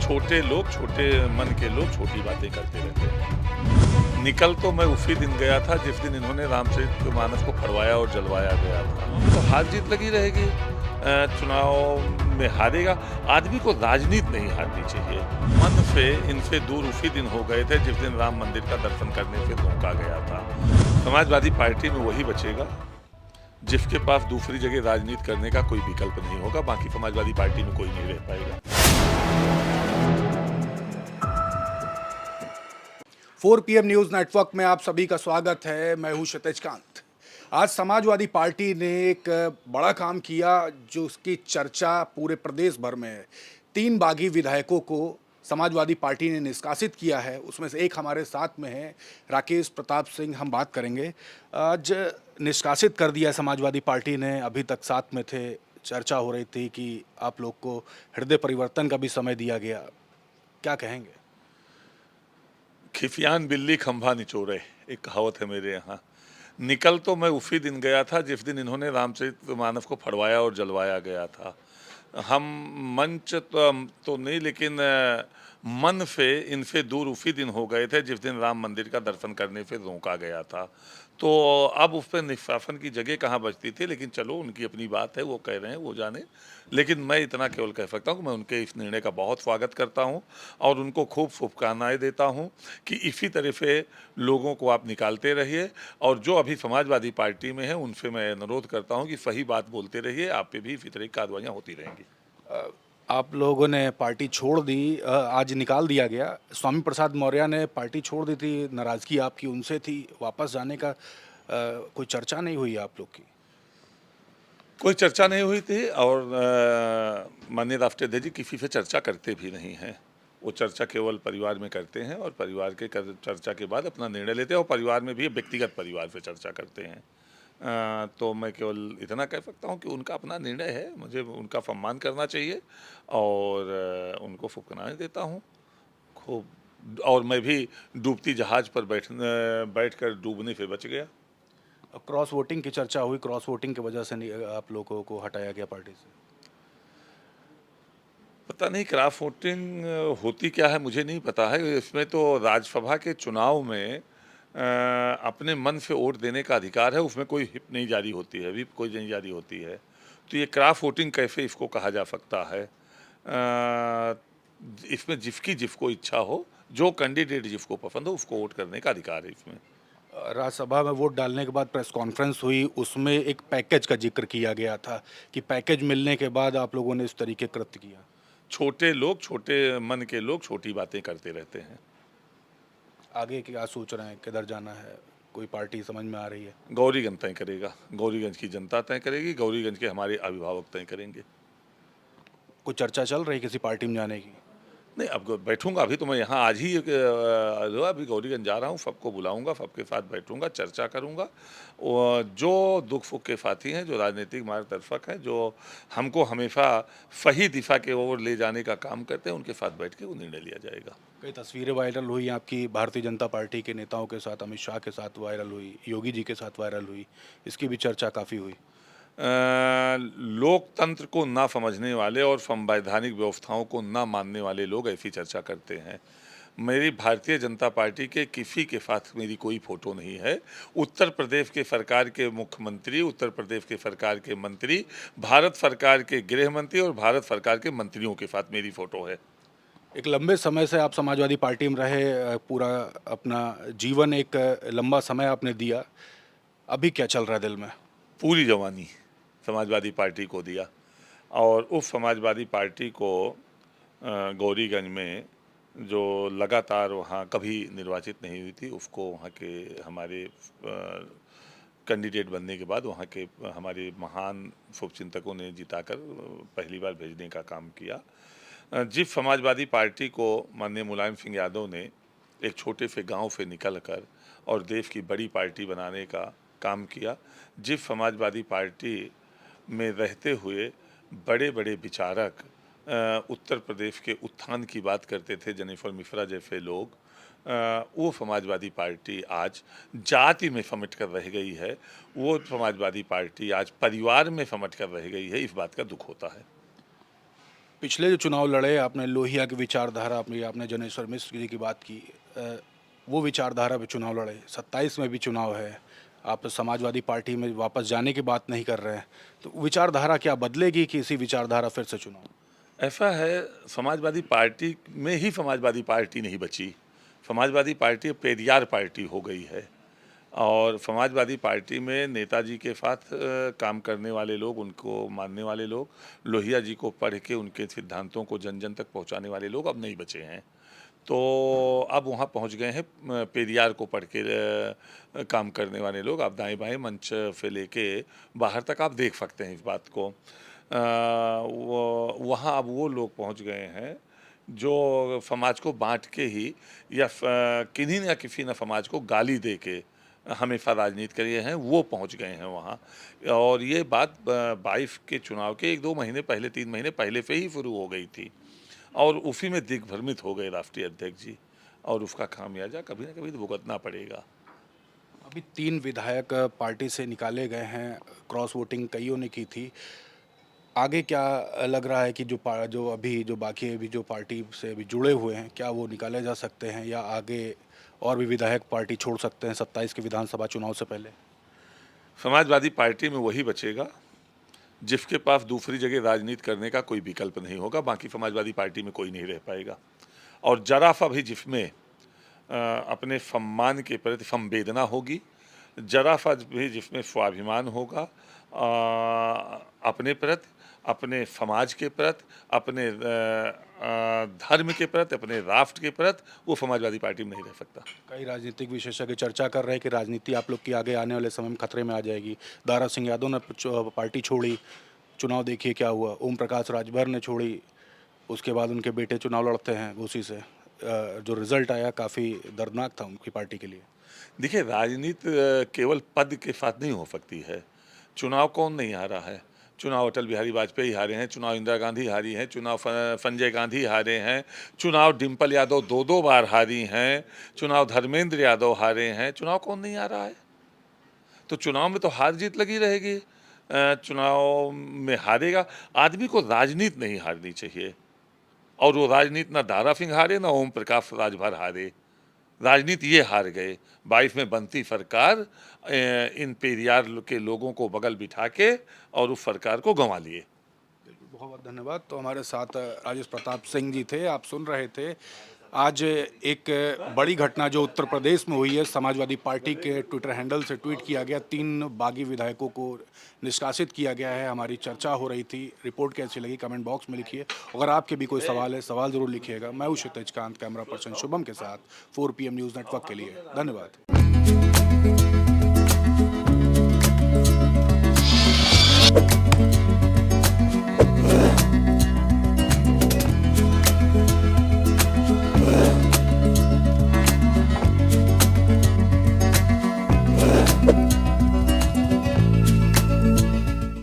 छोटे लोग, छोटे मन के लोग छोटी बातें करते रहते हैं। निकल तो मैं उसी दिन गया था जिस दिन इन्होंने रामचरितमानस को फड़वाया और जलवाया गया था। तो हार जीत लगी रहेगी। चुनाव में हारेगा। आदमी को राजनीति नहीं हारनी चाहिए। मन से इनसे दूर उसी दिन हो गए थे जिस दिन राम मंदिर का दर्शन करने से रोका गया था। समाजवादी पार्टी में वही बचेगा जिसके पास दूसरी जगह राजनीति करने का कोई विकल्प नहीं होगा। बाकी समाजवादी पार्टी में कोई नहीं रह पाएगा। 4 पीएम न्यूज नेटवर्क में आप सभी का स्वागत है। मैं हूं क्षितिज कांत। आज समाजवादी पार्टी ने एक बड़ा काम किया जो उसकी चर्चा पूरे प्रदेश भर में है। 3 बागी विधायकों को समाजवादी पार्टी ने निष्कासित किया है। उसमें से एक हमारे साथ में है, राकेश प्रताप सिंह। हम बात करेंगे। आज निष्कासित कर दिया समाजवादी पार्टी ने, अभी तक साथ में थे। चर्चा हो रही थी कि आप लोग को हृदय परिवर्तन का भी समय दिया गया। क्या कहेंगे? खिसियान बिल्ली खंभा निचोड़े, एक कहावत है मेरे यहाँ। निकल तो मैं उसी दिन गया था जिस दिन इन्होंने रामचरितमानस को फड़वाया और जलवाया गया था। हम मंच तो नहीं, लेकिन मन से इनसे दूर उसी दिन हो गए थे जिस दिन राम मंदिर का दर्शन करने से रोका गया था। तो अब उस पर निष्कासन की जगह कहाँ बचती थी, लेकिन चलो उनकी अपनी बात है, वो कह रहे हैं, वो जाने। लेकिन मैं इतना केवल कह सकता हूँ कि मैं उनके इस निर्णय का बहुत स्वागत करता हूँ और उनको खूब शुभकामनाएं देता हूँ कि इसी तरह से लोगों को आप निकालते रहिए। और जो अभी समाजवादी पार्टी में है उनसे मैं अनुरोध करता हूँ कि सही बात बोलते रहिए, आप पे भी इसी तरह की कार्रवाइयाँ होती रहेंगी। आप लोगों ने पार्टी छोड़ दी, आज निकाल दिया गया। स्वामी प्रसाद मौर्य ने पार्टी छोड़ दी थी, नाराजगी आपकी उनसे थी। वापस जाने का कोई चर्चा नहीं हुई आप लोग की? कोई चर्चा नहीं हुई थी और माननीय राष्ट्रीय अध्यक्ष जी किसी से चर्चा करते भी नहीं हैं। वो चर्चा केवल परिवार में करते हैं और परिवार के चर्चा के बाद अपना निर्णय लेते हैं और परिवार में भी व्यक्तिगत परिवार से चर्चा करते हैं। तो मैं केवल इतना कह सकता हूँ कि उनका अपना निर्णय है, मुझे उनका सम्मान करना चाहिए और उनको शुभकामनाएं देता हूँ खूब। और मैं भी डूबती जहाज पर बैठकर डूबने से बच गया। क्रॉस वोटिंग की चर्चा हुई, क्रॉस वोटिंग की वजह से आप लोगों को हटाया गया पार्टी से? पता नहीं क्रॉस वोटिंग होती क्या है, मुझे नहीं पता है। इसमें तो राज्यसभा के चुनाव में अपने मन से वोट देने का अधिकार है, उसमें कोई व्हिप नहीं जारी होती है, व्हिप कोई नहीं जारी होती है। तो ये क्रॉस वोटिंग कैसे इसको कहा जा सकता है? इसमें जिसको इच्छा हो, जो कैंडिडेट जिसको पसंद हो उसको वोट करने का अधिकार है इसमें। राज्यसभा में वोट डालने के बाद प्रेस कॉन्फ्रेंस हुई, उसमें एक पैकेज का जिक्र किया गया था कि पैकेज मिलने के बाद आप लोगों ने इस तरीके कृत्य किया। छोटे लोग, छोटे मन के लोग छोटी बातें करते रहते हैं। आगे क्या सोच रहे हैं, किधर जाना है? कोई पार्टी समझ में आ रही है? गौरीगंज तय करेगा, गौरीगंज की जनता तय करेगी, गौरीगंज के हमारे अभिभावक तय करेंगे। कोई चर्चा चल रही किसी पार्टी में जाने की? नहीं, अब बैठूँगा। अभी तो मैं यहाँ आज ही जो है अभी गौरीगंज जा रहा हूँ, सबको बुलाऊँगा, सबके साथ बैठूँगा, चर्चा करूँगा। जो दुख-सुख के साथी हैं, जो राजनीतिक मार्गदर्शक हैं, जो हमको हमेशा सही दिशा की ओर ले जाने का काम करते हैं, उनके साथ बैठ के वो निर्णय लिया जाएगा। कई तस्वीरें वायरल हुई आपकी, भारतीय जनता पार्टी के नेताओं के साथ, अमित शाह के साथ वायरल हुई, योगी जी के साथ वायरल हुई। इसकी भी चर्चा काफ़ी हुई। लोकतंत्र को ना समझने वाले और संवैधानिक व्यवस्थाओं को ना मानने वाले लोग ऐसी चर्चा करते हैं। मेरी भारतीय जनता पार्टी के किसी के साथ मेरी कोई फ़ोटो नहीं है। उत्तर प्रदेश के सरकार के मुख्यमंत्री, उत्तर प्रदेश के सरकार के मंत्री, भारत सरकार के गृह मंत्री और भारत सरकार के मंत्रियों के साथ मेरी फ़ोटो है। एक लंबे समय से आप समाजवादी पार्टी में रहे, पूरा अपना जीवन एक लंबा समय आपने दिया। अभी क्या चल रहा है दिल में? पूरी जवानी समाजवादी पार्टी को दिया और उस समाजवादी पार्टी को गौरीगंज में जो लगातार वहाँ कभी निर्वाचित नहीं हुई थी, उसको वहाँ के हमारे कैंडिडेट बनने के बाद वहाँ के हमारे महान शुभचिंतकों ने जिताकर पहली बार भेजने का काम किया। जिस समाजवादी पार्टी को माननीय मुलायम सिंह यादव ने एक छोटे से गांव से निकलकर और देश की बड़ी पार्टी बनाने का काम किया, जिस समाजवादी पार्टी में रहते हुए बड़े बड़े विचारक उत्तर प्रदेश के उत्थान की बात करते थे, जेनिफर मिश्रा जैसे लोग, वो समाजवादी पार्टी आज जाति में समेट कर रह गई है। वो समाजवादी पार्टी आज परिवार में समेट कर रह गई है। इस बात का दुख होता है। पिछले जो चुनाव लड़े आपने लोहिया की विचारधारा अपनी आपने जनेश्वर मिश्र जी की बात की वो विचारधारा पे चुनाव लड़े 27 में भी चुनाव है आप समाजवादी पार्टी में वापस जाने की बात नहीं कर रहे हैं तो विचारधारा क्या बदलेगी कि इसी विचारधारा फिर से चुनाव। ऐसा है, समाजवादी पार्टी में ही समाजवादी पार्टी नहीं बची। समाजवादी पार्टी अब पेरियार पार्टी हो गई है और समाजवादी पार्टी में नेताजी के साथ काम करने वाले लोग, उनको मानने वाले लोग, लोहिया जी को पढ़ के उनके सिद्धांतों को जन जन तक पहुंचाने वाले लोग अब नहीं बचे हैं। तो अब वहाँ पहुँच गए हैं पेरियार को पढ़ के काम करने वाले लोग। आप दाएँ-बाएँ मंच से लेके बाहर तक आप देख सकते हैं इस बात को। वो वहाँ अब वो लोग पहुँच गए हैं जो समाज को बाँट के ही या किन्हीं न किसी न समाज को गाली दे के हमेशा राजनीति करे हैं, वो पहुँच गए हैं वहाँ। और ये बात 22 के चुनाव के 1-2 महीने पहले, 3 महीने पहले से ही शुरू हो गई थी और उसी में दिग्भ्रमित हो गए राष्ट्रीय अध्यक्ष जी और उसका खामियाजा कभी ना कभी तो भुगतना पड़ेगा। अभी 3 विधायक पार्टी से निकाले गए हैं क्रॉस वोटिंग कईयों ने की थी। आगे क्या लग रहा है कि जो बाकी अभी जो पार्टी से अभी जुड़े हुए हैं क्या वो निकाले जा सकते हैं या आगे और भी विधायक पार्टी छोड़ सकते हैं 27 के विधानसभा चुनाव से पहले। समाजवादी पार्टी में वही बचेगा जिसके पास दूसरी जगह राजनीति करने का कोई विकल्प नहीं होगा, बाकी समाजवादी पार्टी में कोई नहीं रह पाएगा। और जरा सा भी जिसमें अपने सम्मान के प्रति संवेदना होगी, जरा सा भी जिसमें स्वाभिमान होगा अपने प्रति, अपने समाज के प्रति, अपने धर्म के प्रति, अपने राष्ट्र के प्रति, वो समाजवादी पार्टी में नहीं रह सकता। कई राजनीतिक विशेषज्ञ चर्चा कर रहे हैं कि राजनीति आप लोग की आगे आने वाले समय में खतरे में आ जाएगी। दारा सिंह यादव ने पार्टी छोड़ी, चुनाव देखिए क्या हुआ। ओम प्रकाश राजभर ने छोड़ी, उसके बाद उनके बेटे चुनाव लड़ते हैं घोसी से। जो रिजल्ट आया काफ़ी दर्दनाक था उनकी पार्टी के लिए। देखिए, राजनीति केवल पद के साथ नहीं हो सकती है। चुनाव कौन नहीं हारा है? चुनाव अटल बिहारी वाजपेयी हारे हैं, चुनाव इंदिरा गांधी हारी हैं, चुनाव संजय गांधी हारे हैं, चुनाव डिम्पल यादव 2-2 बार हारी हैं, चुनाव धर्मेंद्र यादव हारे हैं। चुनाव कौन नहीं हारा है? तो चुनाव में तो हार जीत लगी रहेगी। चुनाव में हारेगा। आदमी को राजनीति नहीं हारनी चाहिए और वो राजनीति ना दारा सिंह हारे, ना ओम प्रकाश राजभर हारे। राजनीति ये हार गए। 22 में बनती सरकार इन पेरियार के लोगों को बगल बिठा के और उस सरकार को गंवा लिए। बिल्कुल, बहुत बहुत धन्यवाद। तो हमारे साथ राजेश प्रताप सिंह जी थे, आप सुन रहे थे। आज एक बड़ी घटना जो उत्तर प्रदेश में हुई है, समाजवादी पार्टी के ट्विटर हैंडल से ट्वीट किया गया, 3 बागी विधायकों को निष्कासित किया गया है। हमारी चर्चा हो रही थी। रिपोर्ट कैसी लगी कमेंट बॉक्स में लिखिए। अगर आपके भी कोई सवाल है, सवाल ज़रूर लिखिएगा। मैं हूँ क्षितिज कांत, कैमरा पर्सन शुभम के साथ 4 PM न्यूज़ नेटवर्क के लिए। धन्यवाद।